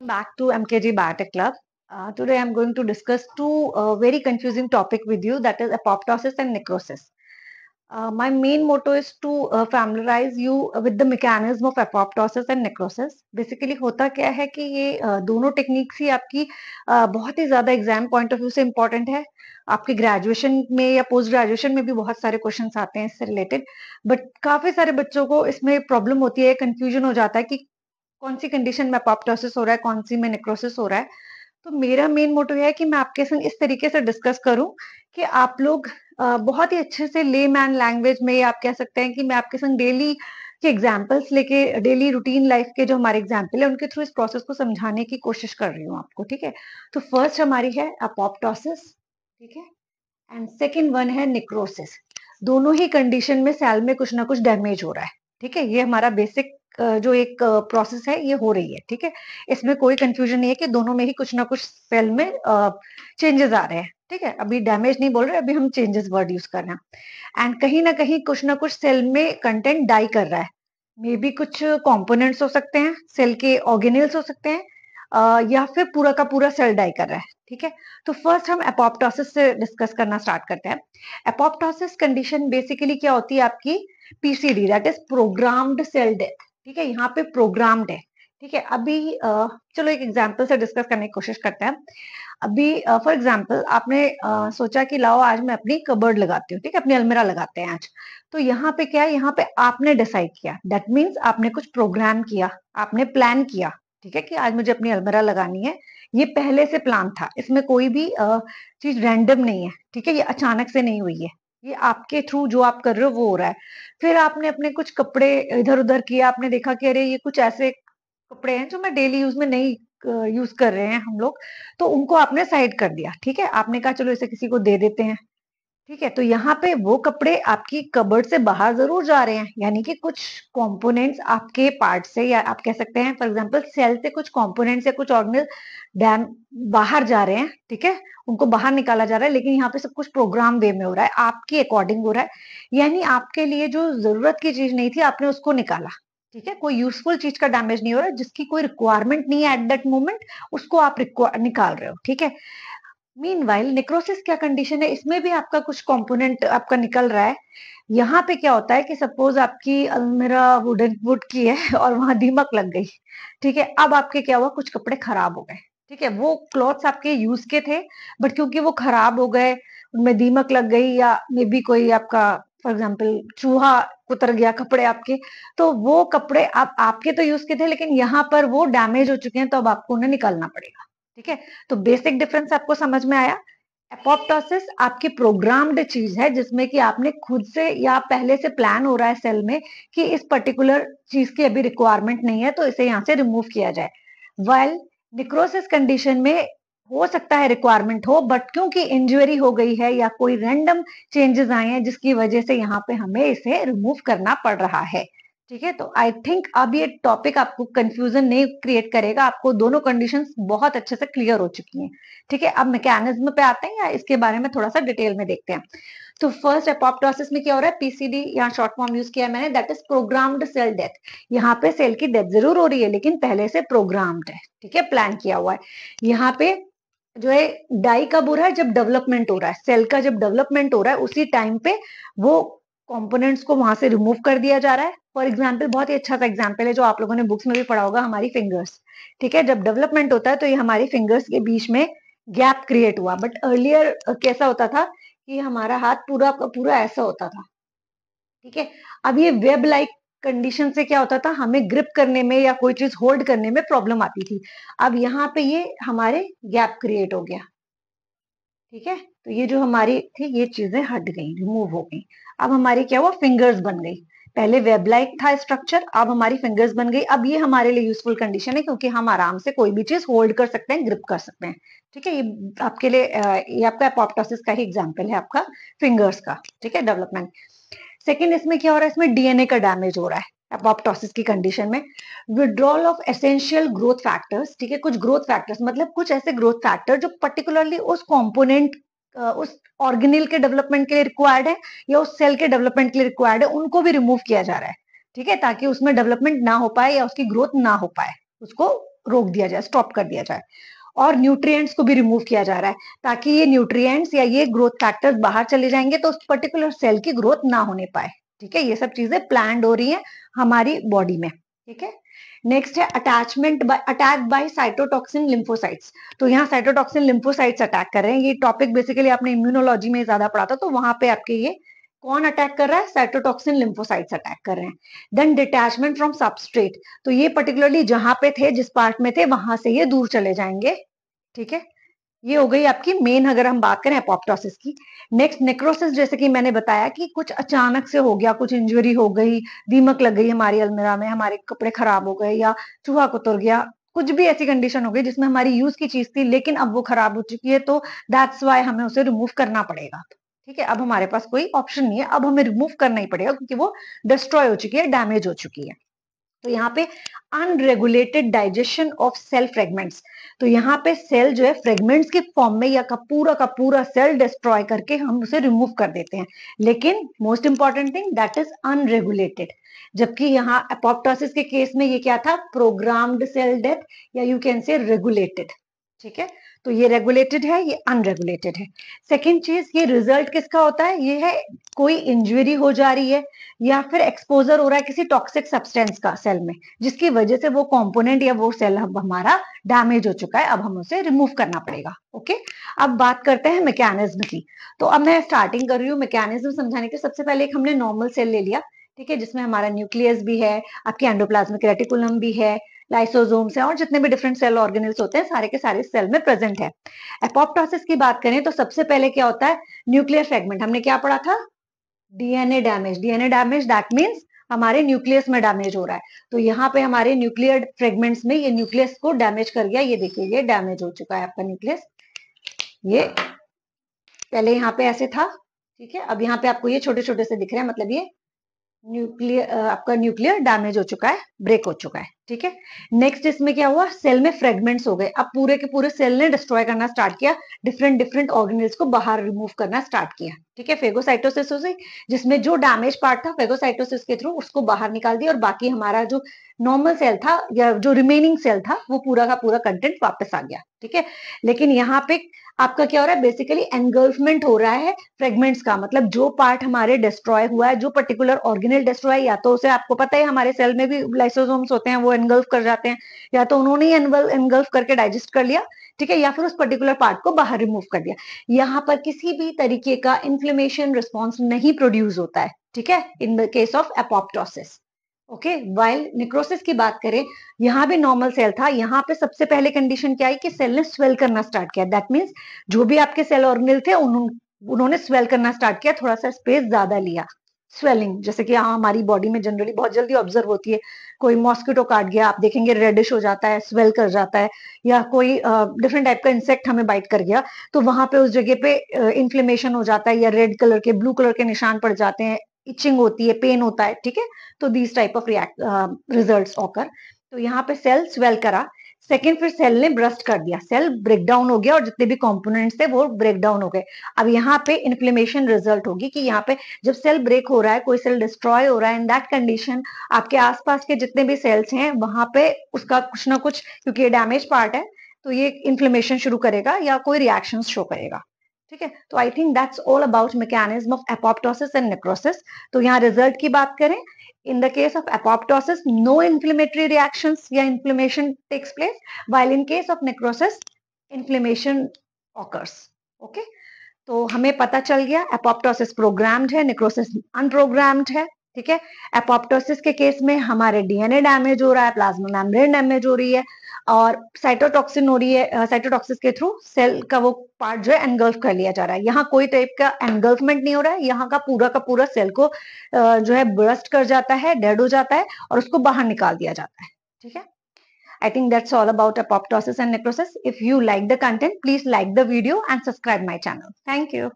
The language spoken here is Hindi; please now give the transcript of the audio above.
Back to MKG Biotech Club. Today I'm going to discuss two very confusing topic with you, that is apoptosis and necrosis. My main motto is to familiarize you with the mechanism of apoptosis and necrosis. Basically होता क्या है कि ये दोनों टेक्निक्स ही आपकी बहुत ही ज्यादा एग्जाम पॉइंट ऑफ व्यू से इंपॉर्टेंट है. आपके ग्रेजुएशन में या पोस्ट ग्रेजुएशन में भी बहुत सारे क्वेश्चंस आते हैं इससे रिलेटेड. बट काफी सारे बच्चों को इसमें प्रॉब्लम होती है, कंफ्यूजन हो जाता है कि कौन सी कंडीशन में अपोप्टोसिस हो रहा है, कौन सी में नेक्रोसिस हो रहा है. तो मेरा मेन मोटिव है कि मैं आपके संग इस तरीके से डिस्कस करूं कि आप लोग बहुत ही अच्छे से ले मैन लैंग्वेज में, आप कह सकते हैं कि मैं आपके संग डेली के एग्जाम्पल्स लेके, डेली रूटीन लाइफ के जो हमारे एग्जाम्पल है उनके थ्रू इस प्रोसेस को समझाने की कोशिश कर रही हूँ आपको. ठीक है, तो फर्स्ट हमारी है अपोप्टोसिस. ठीक है, एंड सेकेंड वन है नेक्रोसिस. दोनों ही कंडीशन में सेल में कुछ ना कुछ डैमेज हो रहा है. ठीक है, ये हमारा बेसिक जो एक प्रोसेस है ये हो रही है. ठीक है, इसमें कोई कंफ्यूजन नहीं है कि दोनों में ही कुछ ना कुछ सेल में चेंजेस आ रहे हैं. ठीक है, अभी डैमेज नहीं बोल रहे, अभी हम चेंजेस वर्ड यूज कर रहे हैं. एंड कहीं ना कहीं कुछ ना कुछ सेल में कंटेंट डाई कर रहा है. मे बी कुछ कंपोनेंट्स हो सकते हैं, सेल के ऑर्गेनेल्स हो सकते हैं, या फिर पूरा का पूरा सेल डाई कर रहा है. ठीक है, तो फर्स्ट हम एपोप्टोसिस से डिस्कस करना स्टार्ट करते हैं. एपोप्टोसिस कंडीशन बेसिकली क्या होती है आपकी PCD, that is programmed cell death. ठीक है, यहाँ पे प्रोग्राम्ड है. ठीक है, अभी चलो एक एग्जांपल से डिस्कस करने की कोशिश करते हैं. अभी फॉर एग्जांपल आपने सोचा कि लाओ आज मैं अपनी कबर्ड लगाती हूँ. ठीक है, अपनी अलमीरा लगाते हैं आज. तो यहाँ पे क्या है, यहाँ पे आपने डिसाइड किया, दैट मीन्स आपने कुछ प्रोग्राम किया, आपने प्लान किया. ठीक है, कि आज मुझे अपनी अलमीरा लगानी है. ये पहले से प्लान था, इसमें कोई भी चीज रैंडम नहीं है. ठीक है, ये अचानक से नहीं हुई है, ये आपके थ्रू जो आप कर रहे हो वो हो रहा है. फिर आपने अपने कुछ कपड़े इधर उधर किया, आपने देखा कि अरे ये कुछ ऐसे कपड़े हैं जो मैं डेली यूज में नहीं यूज कर रहे हैं हम लोग, तो उनको आपने साइड कर दिया. ठीक है, आपने कहा चलो इसे किसी को दे देते हैं. ठीक है, तो यहाँ पे वो कपड़े आपकी कबर्ड से बाहर जरूर जा रहे हैं, यानी कि कुछ कंपोनेंट्स आपके पार्ट से, या आप कह सकते हैं फॉर एग्जांपल सेल से कुछ कंपोनेंट्स या कुछ ऑर्गेनल डैम बाहर जा रहे हैं. ठीक है, उनको बाहर निकाला जा रहा है, लेकिन यहाँ पे सब कुछ प्रोग्राम वे में हो रहा है, आपके अकॉर्डिंग हो रहा है. यानी आपके लिए जो जरूरत की चीज नहीं थी आपने उसको निकाला. ठीक है, कोई यूजफुल चीज का डैमेज नहीं हो रहा, जिसकी कोई रिक्वायरमेंट नहीं है एट दैट मोमेंट, उसको आप निकाल रहे हो. ठीक है, मीनवाइल नेक्रोसिस क्या कंडीशन है, इसमें भी आपका कुछ कंपोनेंट आपका निकल रहा है. यहाँ पे क्या होता है कि सपोज आपकी अलमीरा वुड की है और वहां दीमक लग गई. ठीक है, अब आपके क्या हुआ, कुछ कपड़े खराब हो गए. ठीक है, वो क्लॉथ्स आपके यूज के थे, बट क्योंकि वो खराब हो गए, उनमें दीमक लग गई, या मे बी कोई आपका फॉर एग्जाम्पल चूहा उतर गया कपड़े आपके, तो वो कपड़े आप आपके तो यूज के थे, लेकिन यहाँ पर वो डैमेज हो चुके हैं, तो अब आपको उन्हें निकालना पड़ेगा. ठीक है, तो बेसिक डिफरेंस आपको समझ में आया. एपोप्टोसिस आपकी प्रोग्राम्ड चीज है, जिसमें कि आपने खुद से या पहले से प्लान हो रहा है सेल में कि इस पर्टिकुलर चीज की अभी रिक्वायरमेंट नहीं है, तो इसे यहाँ से रिमूव किया जाए. वाइल निक्रोसिस कंडीशन में हो सकता है रिक्वायरमेंट हो, बट क्योंकि इंजरी हो गई है या कोई रैंडम चेंजेस आए हैं जिसकी वजह से यहाँ पे हमें इसे रिमूव करना पड़ रहा है. ठीक है, तो आई थिंक अब ये टॉपिक आपको कंफ्यूजन नहीं क्रिएट करेगा, आपको दोनों कंडीशंस बहुत अच्छे से क्लियर हो चुकी हैं. ठीक है, अब मैकेनिज्म पे आते हैं, या इसके बारे में थोड़ा सा डिटेल में देखते हैं. तो फर्स्ट एपोप्टोसिस में क्या हो रहा है, पीसीडी यहाँ शॉर्ट फॉर्म यूज किया है मैंने, that is programmed cell death. यहाँ पे सेल की डेथ जरूर हो रही है, लेकिन पहले से प्रोग्राम्ड है. ठीक है, प्लान किया हुआ है. यहाँ पे जो है डाई कब हो रहा है, जब डेवलपमेंट हो रहा है, सेल का जब डेवलपमेंट हो रहा है उसी टाइम पे वो कंपोनेंट्स को वहां से रिमूव कर दिया जा रहा है. फॉर एग्जाम्पल बहुत ही अच्छा सा एग्जाम्पल है जो आप लोगों ने बुक्स में भी पढ़ा होगा, हमारी फिंगर्स. ठीक है, जब डेवलपमेंट होता है तो ये हमारी फिंगर्स के बीच में गैप क्रिएट हुआ, बट अर्लियर कैसा होता था कि हमारा हाथ पूरा पूरा ऐसा होता था. ठीक है, अब ये वेब लाइक कंडीशन से क्या होता था, हमें ग्रिप करने में या कोई चीज होल्ड करने में प्रॉब्लम आती थी. अब यहाँ पे ये हमारे गैप क्रिएट हो गया. ठीक है, तो ये जो हमारी थी ये चीजें हट गई, रिमूव हो गई. अब हमारी क्या हुआ, फिंगर्स बन गई. पहले वेब लाइक था स्ट्रक्चर, अब हमारी फिंगर्स बन गई. अब ये हमारे लिए यूजफुल कंडीशन है, क्योंकि हम आराम से कोई भी चीज होल्ड कर सकते हैं, ग्रिप कर सकते हैं. ठीक है, ये आपके लिए ये आपका एपोप्टोसिस का ही एग्जाम्पल है, आपका फिंगर्स का. ठीक है, डेवलपमेंट. सेकेंड इसमें क्या हो रहा है, इसमें डीएनए का डैमेज हो रहा है एपोप्टोसिस की कंडीशन में. Withdrawal of essential growth factors. ठीक है, कुछ ग्रोथ फैक्टर्स मतलब कुछ ऐसे ग्रोथ फैक्टर जो पर्टिकुलरली उस कंपोनेंट, उस ऑर्गेनेल के डेवलपमेंट के लिए रिक्वायर्ड है, या उस सेल के डेवलपमेंट के लिए रिक्वायर्ड है, उनको भी रिमूव किया जा रहा है. ठीक है, ताकि उसमें डेवलपमेंट ना हो पाए या उसकी ग्रोथ ना हो पाए, उसको रोक दिया जाए, स्टॉप कर दिया जाए, और न्यूट्रिएंट्स को भी रिमूव किया जा रहा है ताकि ये न्यूट्रिएंट्स या ये ग्रोथ फैक्टर्स बाहर चले जाएंगे तो उस पर्टिकुलर सेल की ग्रोथ ना होने पाए। ठीक है, ये सब चीजें प्लान्ड हो रही है हमारी बॉडी में। ठीक है, नेक्स्ट है attachment by attack by cytotoxin lymphocytes. तो यहाँ साइटोटॉक्सिन लिम्फोसाइट्स अटैक कर रहे हैं। ये टॉपिक बेसिकली आपने इम्यूनोलॉजी में ज्यादा पढ़ा था, तो वहां पे आपके ये कौन अटैक कर रहा है, साइटोटॉक्सिन लिम्फोसाइट्स अटैक कर रहे हैं। देन डिटैचमेंट फ्रॉम सबस्ट्रेट, तो ये पर्टिकुलरली जहां पे थे, जिस पार्ट में थे, वहां से ये दूर चले जाएंगे। ठीक है, ये हो गई आपकी मेन, अगर हम बात करें एपोप्टोसिस की। नेक्स्ट नेक्रोसिस, जैसे कि मैंने बताया कि कुछ अचानक से हो गया, कुछ इंजरी हो गई, दीमक लग गई हमारी अलमीरा में, हमारे कपड़े खराब हो गए, या चूहा कुतर गया, कुछ भी ऐसी कंडीशन हो गई जिसमें हमारी यूज की चीज थी लेकिन अब वो खराब हो चुकी है, तो दैट्स वाई हमें उसे रिमूव करना पड़ेगा। ठीक है, अब हमारे पास कोई ऑप्शन नहीं है, अब हमें रिमूव करना ही पड़ेगा क्योंकि वो डिस्ट्रॉय हो चुकी है, डैमेज हो चुकी है। तो यहाँ पे unregulated digestion of cell fragments, तो यहाँ पे सेल जो है फ्रेगमेंट्स के फॉर्म में या का पूरा सेल डिस्ट्रॉय करके हम उसे रिमूव कर देते हैं, लेकिन most important thing that is unregulated. जबकि यहाँ एपोप्टोसिस के केस में ये क्या था, प्रोग्राम्ड सेल डेथ, या यू कैन से रेगुलेटेड। ठीक है, तो ये रेगुलेटेड है, ये अनरेगुलेटेड है। सेकेंड चीज, ये रिजल्ट किसका होता है, ये है कोई इंजरी हो जा रही है या फिर एक्सपोजर हो रहा है किसी टॉक्सिक सब्सटेंस का सेल में, जिसकी वजह से वो कंपोनेंट या वो सेल अब हमारा डैमेज हो चुका है, अब हम उसे रिमूव करना पड़ेगा। ओके, अब बात करते हैं मैकेनिज्म की। तो अब मैं स्टार्टिंग कर रही हूँ मैकेनिज्म समझाने के। सबसे पहले एक हमने नॉर्मल सेल ले लिया, ठीक है, जिसमें हमारा न्यूक्लियस भी है, आपकी एंडोप्लाज्मिक रेटिकुलम भी है, लाइसोसोम्स है, और जितने भी डिफरेंट सेल ऑर्गेनल्स होते हैं सारे के सारे सेल में प्रेजेंट है। एपोप्टोसिस की बात करें तो सबसे पहले क्या होता है, न्यूक्लियर फ्रेगमेंट, हमने क्या पढ़ा था, DNA damage. DNA damage that means हमारे न्यूक्लियस में डैमेज हो रहा है। तो यहाँ पे हमारे न्यूक्लियर फ्रेगमेंट्स में ये न्यूक्लियस को डैमेज कर गया, ये देखिए ये डैमेज हो चुका है आपका न्यूक्लियस। ये पहले यहाँ पे ऐसे था, ठीक है, अब यहाँ पे आपको ये छोटे छोटे से दिख रहे हैं, मतलब ये न्यूक्लियर आपका न्यूक्लियर डैमेज हो चुका है, ब्रेक हो चुका है। ठीक है, नेक्स्ट इसमें क्या हुआ, सेल में फ्रेगमेंट्स हो गए। अब पूरे के पूरे सेल ने डिस्ट्रॉय करना स्टार्ट किया, डिफरेंट डिफरेंट ऑर्गेनल्स को बाहर रिमूव करना स्टार्ट किया। ठीक है, फेगोसाइटोसिस हो गई, जिसमें जो डैमेज पार्ट था फेगोसाइटोसिस के थ्रू उसको बाहर निकाल दिया, और बाकी हमारा जो नॉर्मल सेल था या जो रिमेनिंग सेल था वो पूरा का पूरा कंटेंट वापस आ गया। ठीक है, लेकिन यहाँ पे आपका क्या हो रहा है, बेसिकली एनगल्फमेंट हो रहा है फ्रेगमेंट्स का, मतलब जो पार्ट हमारे डिस्ट्रॉय हुआ है, जो पर्टिकुलर ऑर्गेनल डिस्ट्रॉय, या तो उसे आपको पता है हमारे सेल में भी लाइसोसोम्स होते हैं, वो एनगल्फ कर जाते हैं, या तो उन्होंने ही एनगल्फ करके डाइजेस्ट कर लिया, ठीक है, या फिर उस पर्टिकुलर पार्ट को बाहर रिमूव कर दिया। यहाँ पर किसी भी तरीके का इन्फ्लेमेशन रिस्पॉन्स नहीं प्रोड्यूस होता है। ठीक है, in the case of apoptosis. Okay, while necrosis की बात करें, यहाँ भी नॉर्मल सेल था, यहाँ पे सबसे पहले कंडीशन क्या है कि सेल ने स्वेल करना स्टार्ट किया। दैट मीन्स जो भी आपके सेल ऑर्गेनल थे उन्होंने स्वेल करना स्टार्ट किया, थोड़ा सा स्पेस ज्यादा लिया। स्वेलिंग जैसे कि हाँ हमारी बॉडी में जनरली बहुत जल्दी ऑब्जर्व होती है, कोई मॉस्किटो काट गया, आप देखेंगे रेडिश हो जाता है, स्वेल कर जाता है, या कोई डिफरेंट टाइप का इंसेक्ट हमें बाइट कर गया तो वहां पे उस जगह पे इन्फ्लेमेशन हो जाता है, या रेड कलर के ब्लू कलर के निशान पड़ जाते हैं, इचिंग होती है, पेन होता है। ठीक है, तो these type of results occur. तो यहाँ पे सेल स्वेल करा, सेकेंड फिर सेल ने ब्रस्ट कर दिया, सेल ब्रेक डाउन हो गया और जितने भी कंपोनेंट्स थे वो ब्रेक डाउन हो गए। अब यहाँ पे इन्फ्लेमेशन रिजल्ट होगी कि यहाँ पे जब सेल ब्रेक हो रहा है, कोई सेल डिस्ट्रॉय हो रहा है, इन दैट कंडीशन आपके आसपास के जितने भी सेल्स हैं वहां पे उसका कुछ ना कुछ, क्योंकि ये डैमेज पार्ट है तो ये इन्फ्लेमेशन शुरू करेगा या कोई रिएक्शन शो करेगा। ठीक है, तो I think that's all about mechanism of apoptosis and necrosis. तो यहाँ रिजल्ट की बात करें, in the case of apoptosis no inflammatory reactions या inflammation takes place, while in case of necrosis inflammation occurs. okay, तो हमें पता चल गया एपोप्टोसिस प्रोग्राम्ड है, नेक्रोसिस अनप्रोग्राम्ड है। ठीक है, एपोप्टोसिस के केस में हमारे डीएनए डैमेज हो रहा है, प्लाज्मा मेम्ब्रेन डैमेज हो रही है, और साइटोटॉक्सिन हो रही है, साइटोटॉक्सिस के थ्रू सेल का वो पार्ट जो है एनगल्फ कर लिया जा रहा है। यहाँ कोई टाइप का एनगल्फमेंट नहीं हो रहा है, यहाँ का पूरा सेल को जो है बर्स्ट कर जाता है, डेड हो जाता है और उसको बाहर निकाल दिया जाता है। ठीक है, I think that's all about apoptosis and necrosis. If you like the content, please like the video and subscribe my channel. Thank you.